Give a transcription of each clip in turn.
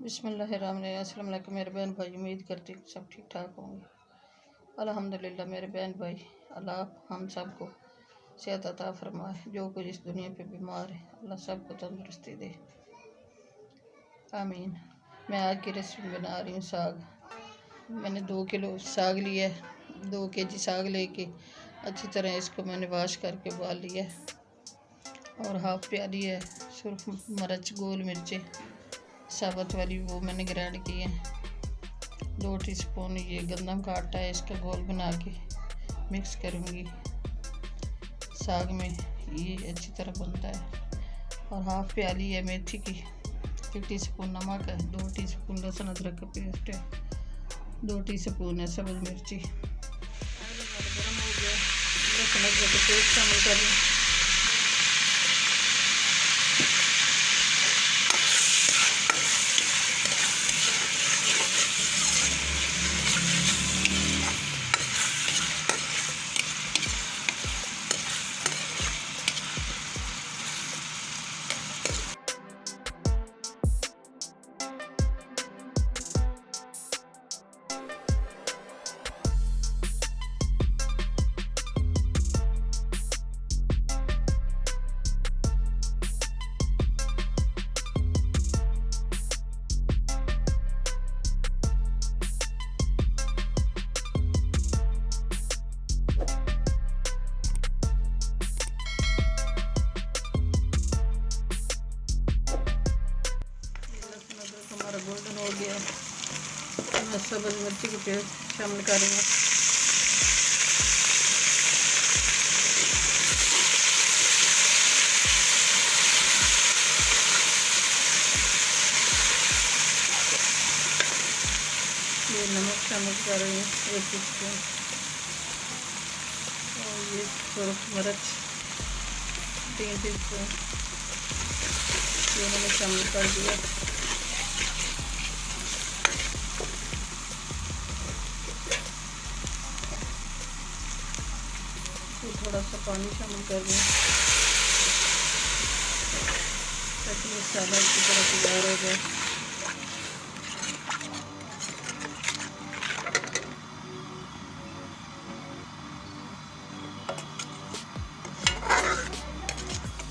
बिस्मिल्लाहिर्रहमानिर्रहीम। अस्सलाम वालेकुम मेरे बहन भाई, उम्मीद करती हूँ सब ठीक ठाक होंगे। अल्हम्दुलिल्लाह मेरे बहन भाई, अल्लाह हम सबको सेहत अता फरमाए। जो कुछ इस दुनिया पे बीमार है अल्लाह सबको तंदुरुस्ती दे, आमीन। मैं आज की रेसिपी बना रही हूँ साग। मैंने 2 किलो साग लिया है। 2 केजी साग लेके अच्छी तरह इसको मैंने वाश करके उबाल लिया है। और हाफ प्याली है सुरख मिर्च, गोल मिर्चें साबुत वाली, वो मैंने ग्राइंड की है। 2 टीस्पून ये गंदम का आटा है, इसका घोल बना के मिक्स करूँगी साग में, ये अच्छी तरह बनता है। और हाफ प्याली है मेथी की, 1 टीस्पून नमक है, 2 टीस्पून लहसुन अदरक का पेस्ट है, 2 टीस्पून है सब्ज़ मिर्ची। गर्म हो गया, लहसुन अदरक का पेस्ट शामिल करें। हमारा गोल्डन हो गया, मैं सब्ज़ मिर्ची की पेस्ट शामिल करूँगा। ये नमक शामिल कर रही हूँ 1 टीस्पून, और ये सुरख मिर्च 3 टीस्पून, ये मैंने शामिल कर दिया। थोड़ा सा पानी शामिल कर दें ताकि मसाला अच्छी तरह तैयार हो जाए।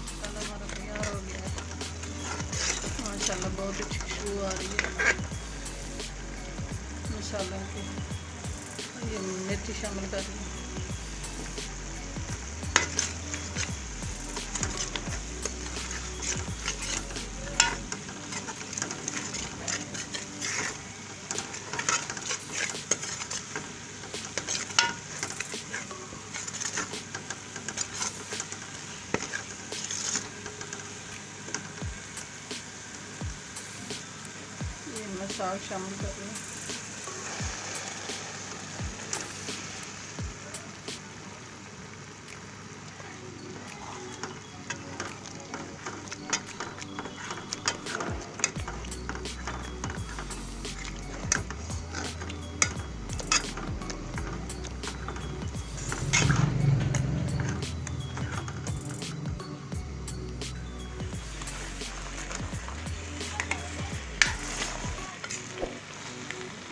मसाला हमारा तैयार हो गया है, माशाल्लाह बहुत अच्छी खुशबू आ रही है मसाला की। ये मेथी शामिल कर दें। मैं साग शामिल कर रही हूँ।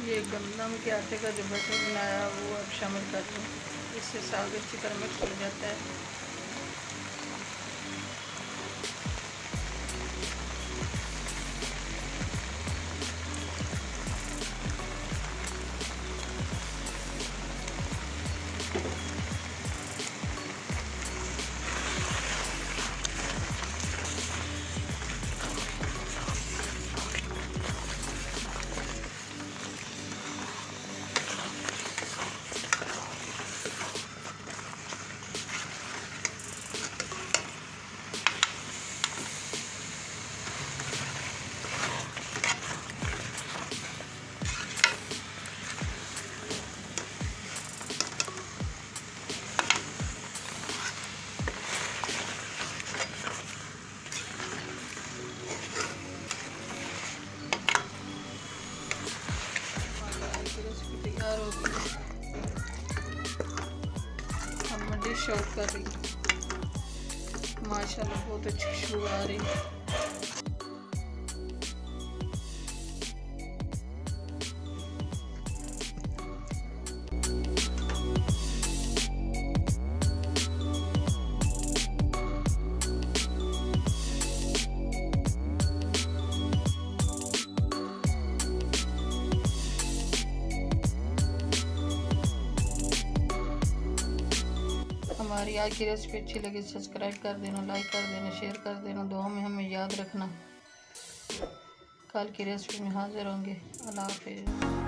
ये गंदम के आटे का जो बैटर बनाया वो अब शामिल कर दूँ, इससे साग अच्छी तरह मिक्स हो जाता है। तैयार हो गई, अब मैं डिश आउट कर रही हूँ। माशाल्लाह बहुत अच्छी खुशबू आ रही है। हमारी आज की रेसिपी अच्छी लगी सब्सक्राइब कर देना, लाइक कर देना, शेयर कर देना, दुआ में हमें याद रखना। कल की रेसिपी में हाजिर होंगे। अल्लाह हाफिज़।